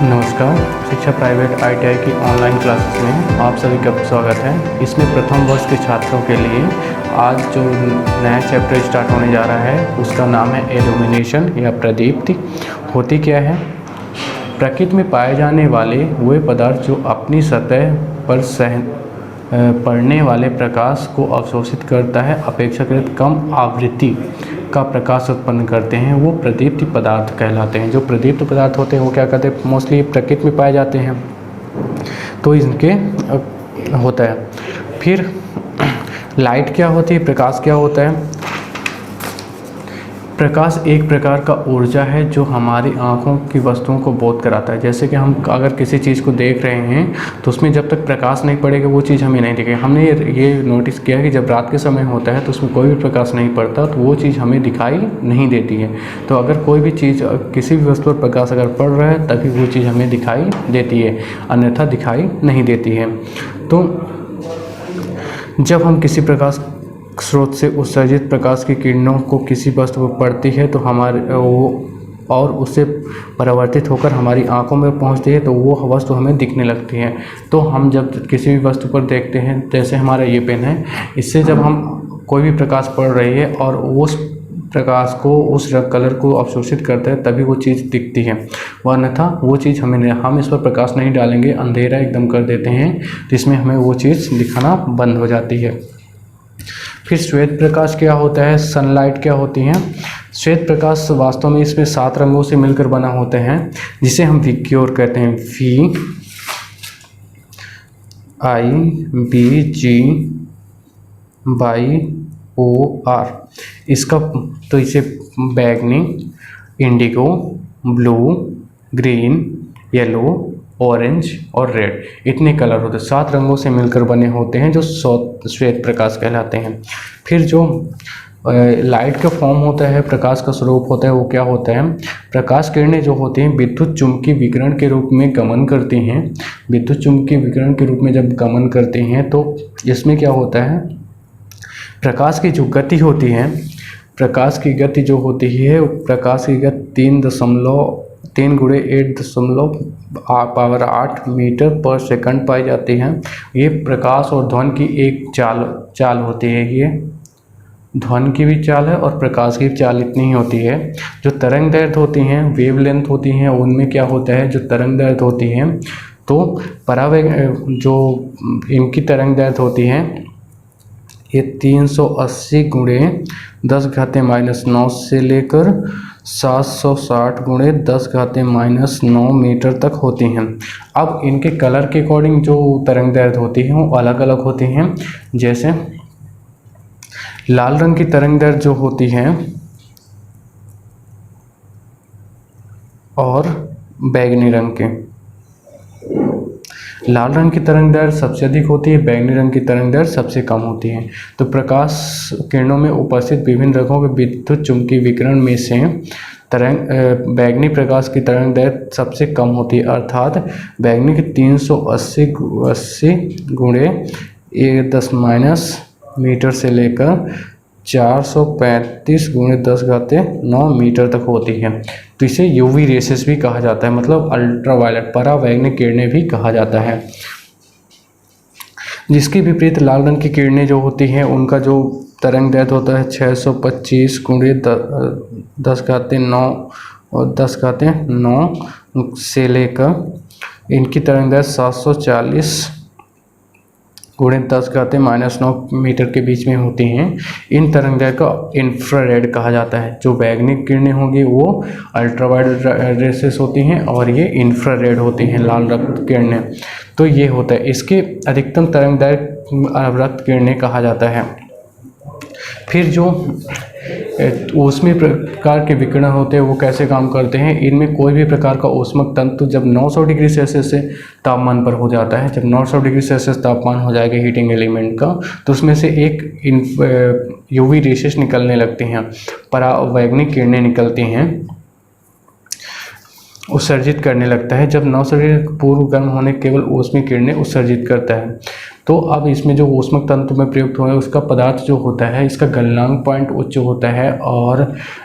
नमस्कार। शिक्षा private ITI की ऑनलाइन क्लासेस में आप सभी का स्वागत है। इसमें प्रथम वर्ष के छात्रों के लिए आज जो नया चैप्टर स्टार्ट होने जा रहा है उसका नाम है इल्यूमिनेशन या प्रदीप्ति। होती क्या है? प्रकृति में पाए जाने वाले वे पदार्थ जो अपनी सतह पर पड़ने वाले प्रकाश को अवशोषित करता है, अपेक्षाकृत कम आवृत्ति का प्रकाश उत्पन्न करते हैं, वो प्रदीप्ति पदार्थ कहलाते हैं। जो प्रदीप्त पदार्थ होते हैं वो क्या कहते हैं? मोस्टली प्रकृति में पाए जाते हैं, तो इनके होता है। फिर लाइट क्या होती है, प्रकाश क्या होता है? प्रकाश एक प्रकार का ऊर्जा है जो हमारी आँखों की वस्तुओं को बोध कराता है। जैसे कि हम अगर किसी चीज़ को देख रहे हैं तो उसमें जब तक प्रकाश नहीं पड़ेगा वो चीज़ हमें नहीं दिखेगी। हमने ये नोटिस किया कि जब रात के समय होता है तो उसमें कोई भी प्रकाश नहीं पड़ता तो वो चीज़ हमें दिखाई नहीं देती है। तो अगर कोई भी चीज़, किसी भी वस्तु पर प्रकाश अगर पड़ रहा है तभी वो चीज़ हमें दिखाई देती है, अन्यथा दिखाई नहीं देती है। तो जब हम किसी प्रकाश स्रोत से उत्सर्जित प्रकाश की किरणों को किसी वस्तु पर पड़ती है तो हमारे वो और उससे परावर्तित होकर हमारी आंखों में पहुंचती है तो वो वस्तु हमें दिखने लगती है। तो हम जब किसी भी वस्तु पर देखते हैं, जैसे हमारा ये पेन है, इससे जब हम कोई भी प्रकाश पड़ रही है और उस प्रकाश को, उस कलर को अवशोषित करता है तभी वो चीज़ दिखती है, अन्यथा वो चीज़ हमें नहीं। हम इस पर प्रकाश नहीं डालेंगे, अंधेरा एकदम कर देते हैं तो इसमें हमें वो चीज़ दिखाना बंद हो जाती है। फिर श्वेत प्रकाश क्या होता है, सनलाइट क्या होती है? श्वेत प्रकाश वास्तव में इसमें 7 रंगों से मिलकर बना होते हैं, जिसे हम विक्योर कहते हैं, VIBGYOR। इसका तो इसे बैगनी, Indigo, blue, green, yellow, orange और रेड, इतने कलर होते हैं। 7 रंगों से मिलकर बने होते हैं जो श्वेत प्रकाश कहलाते हैं। फिर जो लाइट का फॉर्म होता है, प्रकाश का स्वरूप होता है, वो क्या होता है? प्रकाश किरणें जो होती हैं विद्युत चुम्बकीय विकिरण के रूप में गमन करती हैं। विद्युत चुम्बकीय विकिरण के रूप में जब गमन करती हैं तो इसमें क्या होता है? प्रकाश की जो गति होती है, प्रकाश की गति जो होती है, प्रकाश की गति 3 × 8 मीटर पर सेकंड पाई जाती है। ये प्रकाश और ध्वनि की एक चाल होती है। ये ध्वनि की भी चाल है और प्रकाश की चाल इतनी ही होती है। जो तरंग दैर्ध्य होती हैं, वेवलेंथ होती हैं, उनमें क्या होता है? जो तरंग दैर्ध्य होती हैं तो जो इनकी तरंग दैर्ध्य होती है ये 380 × 10⁻⁹ से लेकर 760 × 10⁻�9 मीटर तक होती हैं। अब इनके कलर के अकॉर्डिंग जो तरंग दैर्ध्य होती हैं वो अलग अलग होती हैं। जैसे लाल रंग की तरंग दैर्ध्य जो होती है और बैगनी रंग के, लाल रंग की तरंग दैर्ध्य सबसे अधिक होती है, बैंगनी रंग की तरंग दैर्ध्य सबसे कम होती है। तो प्रकाश किरणों में उपस्थित विभिन्न रंगों के विद्युत चुम्बकीय विकिरण में से बैंगनी प्रकाश की तरंग दैर्ध्य सबसे कम होती है, अर्थात बैंगनी की 380 × 10⁻⁻ मीटर से लेकर 435 × 10⁹ मीटर तक होती है। तो इसे यूवी रेसेस भी कहा जाता है, मतलब अल्ट्रावायलेट, परावैंगनिक किरणें भी कहा जाता है। जिसके विपरीत लाल रंग की किरणें जो होती हैं उनका जो तरंग दैर्ध्य होता है 625 × 10⁹ और 10⁹ से लेकर इनकी तरंग दैर्ध्य 740 × 10⁻⁹ मीटर के बीच में होती हैं। इन तरंग दैर्ध्य का इंफ्रारेड कहा जाता है। जो बैगनी किरणें होंगी वो अल्ट्रावायलेट रेसेस होती हैं और ये इंफ्रारेड होती हैं, लाल रक्त किरणें। तो ये होता है। इसके अधिकतम तरंग दैर्ध्य रक्त किरणें कहा जाता है। फिर जो ऊष्मीय प्रकार के विकिरण होते हैं वो कैसे काम करते हैं? इनमें कोई भी प्रकार का ऊष्मक तंतु जब 900 डिग्री सेल्सियस से तापमान पर हो जाता है, जब 900 डिग्री सेल्सियस तापमान हो जाएगा हीटिंग एलिमेंट का, तो उसमें से एक यूवी रेसेस निकलने लगती हैं, परावैंगनिक किरणें निकलती हैं, उत्सर्जित करने लगता है। जब 900 डिग्री पूर्व गर्म होने केवल ऊष्मीय किरणें उत्सर्जित करता है। तो अब इसमें जो ऊष्मक तंत्र में प्रयुक्त हुआ है उसका पदार्थ जो होता है इसका गलनांक पॉइंट उच्च होता है और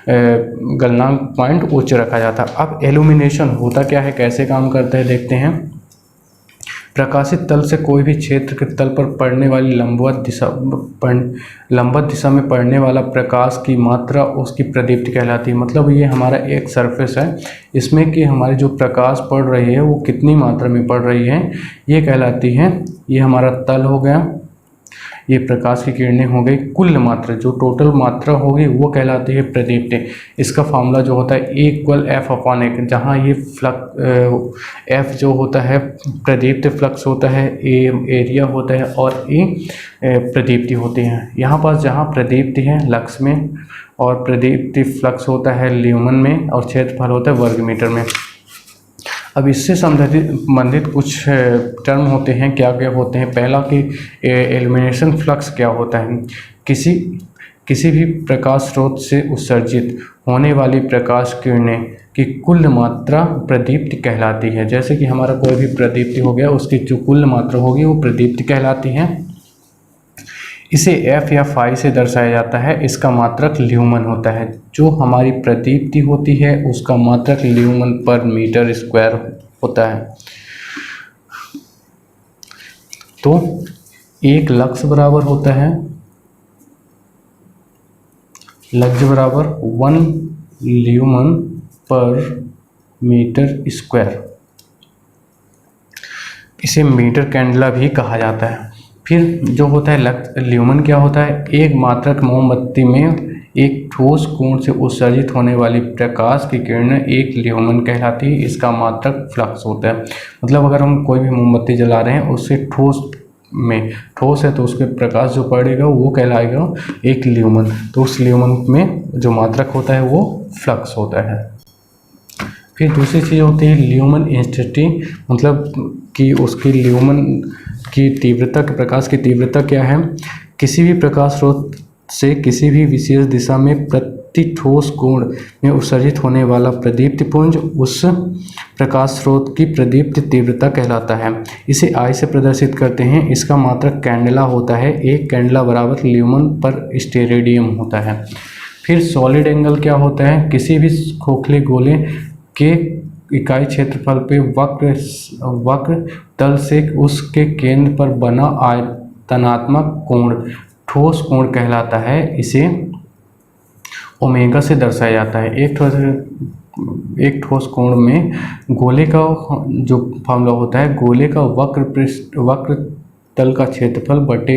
गलनांक पॉइंट उच्च रखा जाता है। अब एल्यूमिनेशन होता क्या है, कैसे काम करता है देखते हैं। प्रकाशित तल से कोई भी क्षेत्र के तल पर पड़ने वाली लंबवत दिशा में पड़ने वाला प्रकाश की मात्रा उसकी प्रदीप्ति कहलाती है। मतलब ये हमारा एक सरफेस है, इसमें कि हमारी जो प्रकाश पड़ रही है वो कितनी मात्रा में पड़ रही है ये कहलाती है। ये हमारा तल हो गया, ये प्रकाश की किरणें हो गई, कुल मात्रा जो टोटल मात्रा होगी वो कहलाती है प्रदीप्ति। इसका फार्मूला जो होता है E=F/A, जहाँ ये फ्लक्स F जो होता है प्रदीप्ति फ्लक्स होता है, A एरिया होता है और E प्रदीप्ति होती है। यहाँ पास जहाँ प्रदीप्ति है लक्स में और प्रदीप्ति फ्लक्स होता है ल्यूमन में और क्षेत्रफल होता है वर्ग मीटर में। अब इससे संबंधित कुछ टर्म होते हैं, क्या क्या होते हैं। पहला कि एल्यूमिनेशन फ्लक्स क्या होता है, किसी भी प्रकाश स्रोत से उत्सर्जित होने वाली प्रकाश किरणें की कुल मात्रा प्रदीप्ति कहलाती है। जैसे कि हमारा कोई भी प्रदीप्ति हो गया, उसकी जो कुल मात्रा होगी वो प्रदीप्ति कहलाती है। इसे F या फाई से दर्शाया जाता है, इसका मात्रक ल्यूमन होता है। जो हमारी प्रदीप्ति होती है उसका मात्रक ल्यूमन पर मीटर स्क्वायर होता है। तो एक लक्स बराबर होता है, लक्स बराबर 1 ल्यूमन पर मीटर स्क्वायर। इसे मीटर कैंडला भी कहा जाता है। फिर जो होता है ल्यूमन क्या होता है, एक मात्रक मोमबत्ती में एक ठोस कोण से उत्सर्जित होने वाली प्रकाश की किरणें एक ल्यूमन कहलाती है। इसका मात्रक फ्लक्स होता है। मतलब अगर हम कोई भी मोमबत्ती जला रहे हैं उससे ठोस है तो उसके प्रकाश जो पड़ेगा वो कहलाएगा एक ल्यूमन। तो उस ल्यूमन में जो मात्रक होता है वो फ्लक्स होता है। फिर दूसरी चीज़ होती है ल्यूमन इंटेंसिटी, मतलब कि उसकी ल्यूमन की तीव्रता, प्रकाश की तीव्रता क्या है। किसी भी प्रकाश स्रोत से किसी भी विशेष दिशा में प्रति ठोस कोण में उत्सर्जित होने वाला प्रदीप्तिपुंज उस प्रकाश स्रोत की प्रदीप्ति तीव्रता कहलाता है। इसे I से प्रदर्शित करते हैं। इसका मात्रक कैंडेला होता है। एक कैंडेला बराबर ल्यूमन पर स्टेरेडियम होता है। फिर सॉलिड एंगल क्या होता है, किसी भी खोखले गोले के इकाई क्षेत्रफल पे वक्र तल से उसके केंद्र पर बना आयतनात्मक कोण ठोस कोण कहलाता है। इसे ओमेगा से दर्शाया जाता है। एक ठोस कोण में गोले का जो फार्मूला होता है, गोले का वक्र तल का क्षेत्रफल बटे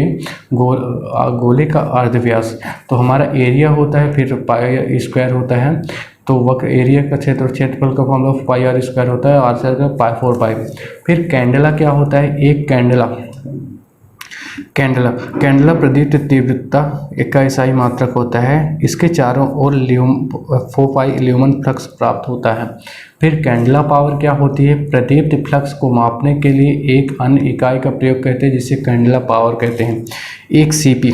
गोले का अर्धव्यास। तो हमारा एरिया होता है, फिर पाई स्क्वायर होता है। तो वक्र एरिया का क्षेत्रफल का फॉर्मूला पाई आर स्क्वायर होता है, आर स्क्वायर का 4 पाई। फिर कैंडेला क्या होता है, एक कैंडेला प्रदीप्त तीव्रता का इकाई मात्रक होता है। इसके चारों ओर 4 पाई ल्यूमन फ्लक्स प्राप्त होता है। फिर कैंडेला पावर क्या होती है, प्रदीप्त फ्लक्स को मापने के लिए एक अन्य इकाई का प्रयोग करते हैं जिसे कैंडेला पावर कहते हैं। एक सीपी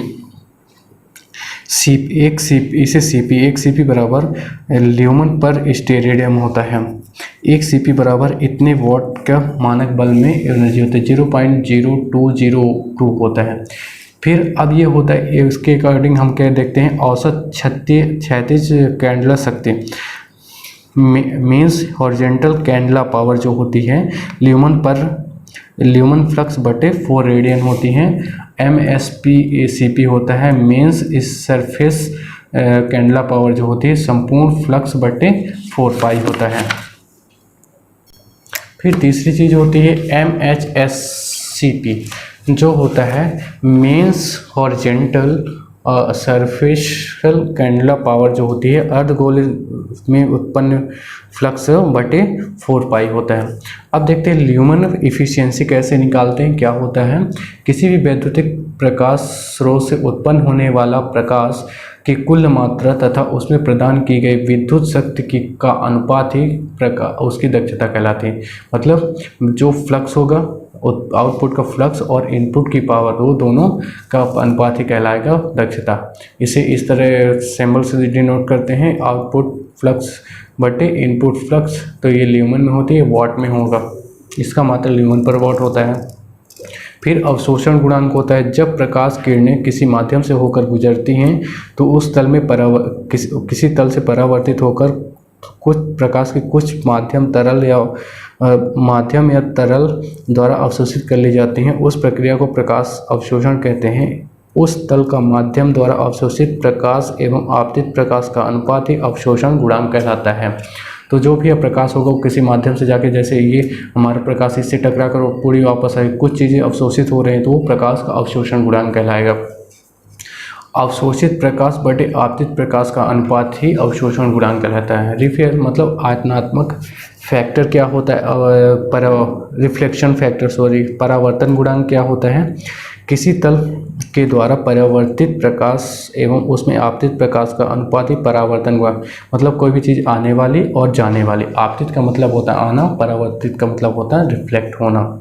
बराबर ल्यूमन पर स्टेरेडियम होता है। एक सीपी बराबर इतने वॉट का मानक बल में एनर्जी होता है, 0.0202 होता है। फिर अब ये होता है, इसके अकॉर्डिंग हम क्या देखते हैं, औसत क्षैतिज कैंडेला शक्ति मीन्स हॉरिजॉन्टल कैंडेला पावर जो होती है ल्यूमन फ्लक्स बटे 4 रेडियन होती हैं। MSP होता है, मीन्स इस सरफेस कैंडेला पावर जो होती है संपूर्ण फ्लक्स बटे 4 पाई होता है। फिर तीसरी चीज़ होती है MHSCP जो होता है मीन्स हॉरिजॉन्टल सरफेशियल कैंडेला पावर जो होती है अर्धगोले में उत्पन्न फ्लक्स बटे 4 पाई होता है। अब देखते हैं ल्यूमन इफिशियंसी कैसे निकालते हैं। क्या होता है, किसी भी वैद्युतिक प्रकाश स्रोत से उत्पन्न होने वाला प्रकाश की कुल मात्रा तथा उसमें प्रदान की गई विद्युत शक्ति का अनुपात ही उसकी दक्षता कहलाती है। मतलब जो फ्लक्स होगा, आउटपुट का फ्लक्स और इनपुट की पावर, वो दोनों का अनुपात ही कहलाएगा दक्षता। इसे इस तरह सिंबल से डिनोट करते हैं, आउटपुट फ्लक्स बटे इनपुट फ्लक्स। तो ये ल्यूमन में होती है, वॉट में होगा, इसका मात्रा ल्यूमन पर वॉट होता है। फिर अवशोषण गुणांक होता है, जब प्रकाश किरणें किसी माध्यम से होकर गुजरती हैं तो उस तल में किसी तल से परावर्तित होकर कुछ प्रकाश के कुछ माध्यम या तरल द्वारा अवशोषित कर ली जाती हैं। उस प्रक्रिया को प्रकाश अवशोषण कहते हैं। उस तल का माध्यम द्वारा अवशोषित प्रकाश एवं आपतित प्रकाश का अनुपात ही अवशोषण गुणांक कहलाता है। तो जो भी प्रकाश होगा वो किसी माध्यम से जाके, जैसे ये हमारा प्रकाश इससे टकरा कर पूरी वापस आई, कुछ चीज़ें अवशोषित हो रही हैं तो वो प्रकाश का अवशोषण गुणांक कहलाएगा। अवशोषित प्रकाश बटे आपतित प्रकाश का अनुपात ही अवशोषण गुणांक कहलाता है। मतलब आयतनात्मक फैक्टर क्या होता है, रिफ्लेक्शन फैक्टर परावर्तन गुणांक क्या होता है, किसी तल के द्वारा परावर्तित प्रकाश एवं उसमें आपतित प्रकाश का अनुपात ही परावर्तन गुणांक। मतलब कोई भी चीज़ आने वाली और जाने वाली, आपतित का मतलब होता है आना, परावर्तित का मतलब होता है रिफ्लेक्ट होना।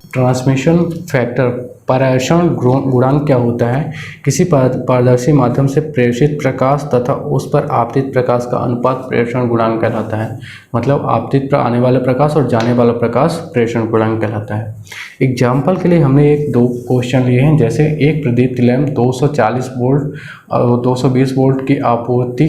ट्रांसमिशन फैक्टर परावर्तन गुणांक क्या होता है, किसी पारदर्शी माध्यम से प्रेषित प्रकाश तथा उस पर आपतित प्रकाश का अनुपात प्रेषण गुणांक कहलाता है। मतलब आपतित पर आने वाला प्रकाश और जाने वाला प्रकाश प्रेषण गुणांक कहलाता है। एग्जाम्पल के लिए हमने एक दो क्वेश्चन लिए हैं, जैसे एक प्रदीप्त लैंप 240 वोल्ट और 220 वोल्ट की आपूर्ति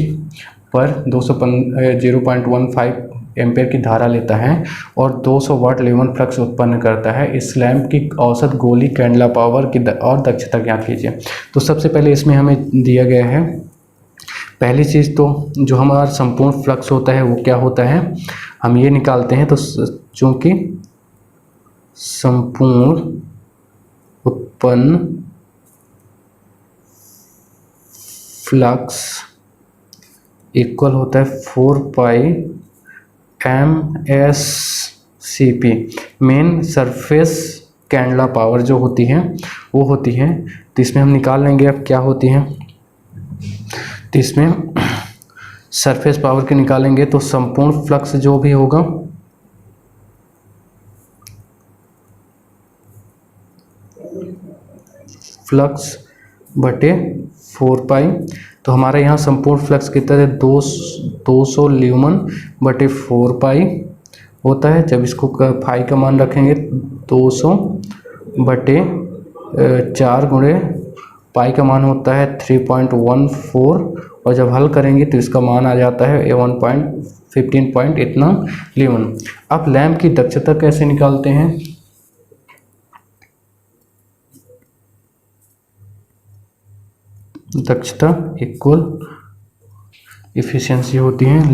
पर 0.15 एम्पेयर की धारा लेता है और 200 वाट ल्यूमेन फ्लक्स उत्पन्न करता है। इस लैंप की औसत गोली कैंडला पावर की और दक्षता ज्ञात कीजिए। तो सबसे पहले इसमें हमें दिया गया है, पहली चीज़ तो जो हमारा संपूर्ण फ्लक्स होता है वो क्या होता है, हम ये निकालते हैं। तो चूँकि संपूर्ण उत्पन्न फ्लक्स इक्वल होता है 4 पाई MSCP, main surface candela power जो होती है वो होती है। तो इसमें हम निकाल लेंगे अब क्या होती है। तो इसमें सरफेस पावर के निकालेंगे तो संपूर्ण फ्लक्स जो भी होगा फ्लक्स बटे 4 पाई, तो हमारे यहाँ संपूर्ण फ्लक्स कितना है 200 ल्यूमन बटे 4 पाई होता है। जब इसको फाई का मान रखेंगे 200 बटे 4 गुणे पाई का मान होता है 3.14 और जब हल करेंगे तो इसका मान आ जाता है 1.15 इतना ल्यूमन। अब लैंप की दक्षता कैसे निकालते हैं, दक्षता इक्वल इफिशिएंसी होती है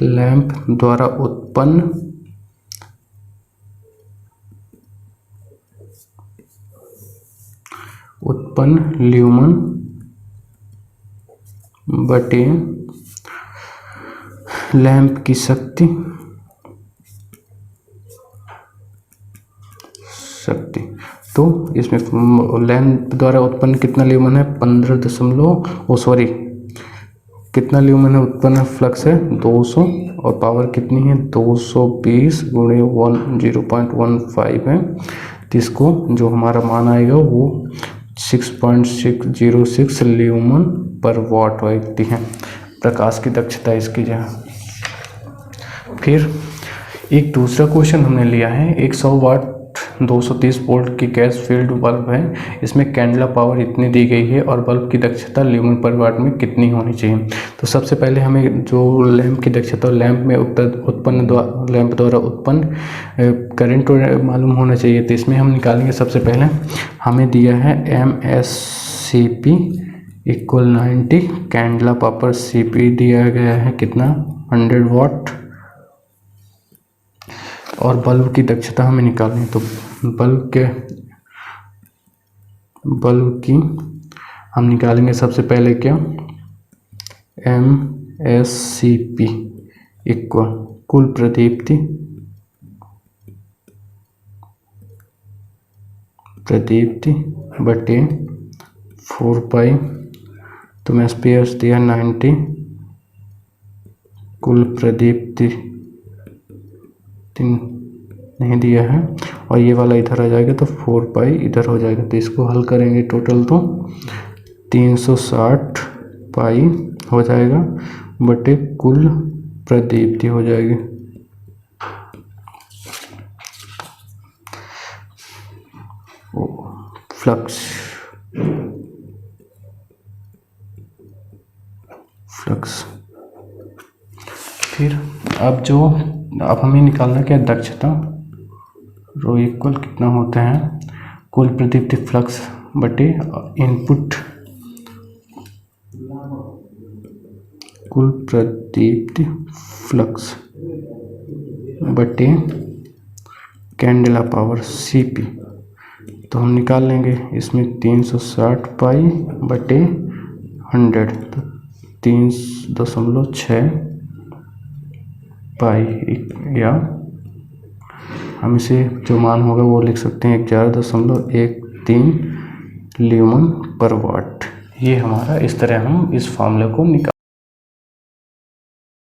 लैंप द्वारा उत्पन्न ल्यूमन बटे लैंप की शक्ति तो इसमें लैंप द्वारा उत्पन्न कितना ल्यूमन है कितना ल्यूमन है उत्पन्न फ्लक्स है 200 और पावर कितनी है 220 गुणे 0.15 है। तो इसको जो हमारा मान आएगा वो 6.606 ल्यूमन पर वाट होती है प्रकाश की दक्षता इसकी जगह। फिर एक दूसरा क्वेश्चन हमने लिया है, एक 100 वाट 230 वोल्ट की गैस फील्ड बल्ब है, इसमें कैंडला पावर इतनी दी गई है और बल्ब की दक्षता ल्यूमन पर वाट में कितनी होनी चाहिए। तो सबसे पहले हमें जो लैंप की दक्षता लैंप द्वारा उत्पन्न करंट मालूम होना चाहिए। तो इसमें हम निकालेंगे, सबसे पहले हमें दिया है MSCP equal 90, candela power CP दिया गया है कितना 100 वाट और बल्ब की दक्षता हमें निकालनी। तो बल्ब की हम निकालेंगे सबसे पहले क्या MSCP इक्वल कुल प्रदीप्ति बटे 4 पाई, तो मैं स्पेस दिया 90, कुल प्रदीप्ति नहीं दिया है और ये वाला इधर आ जाएगा तो 4 पाई इधर हो जाएगा। तो इसको हल करेंगे टोटल तो 360 पाई हो जाएगा बटे कुल प्रदीप्ति हो जाएगी। फ्लक्स फिर अब हमें निकालना क्या, दक्षता। रो इक्वल कितना होता है, कुल प्रदीप्त फ्लक्स बटे इनपुट, कुल प्रदीप्त फ्लक्स बटे कैंडेला पावर Cp। तो हम निकाल लेंगे इसमें 360 पाई बटे 100, तो 3.6 पाई, या हम इसे जो मान होगा वो लिख सकते हैं 11.13 ल्यूमन पर वाट। ये हमारा, इस तरह हम इस फॉर्मूले को निकाल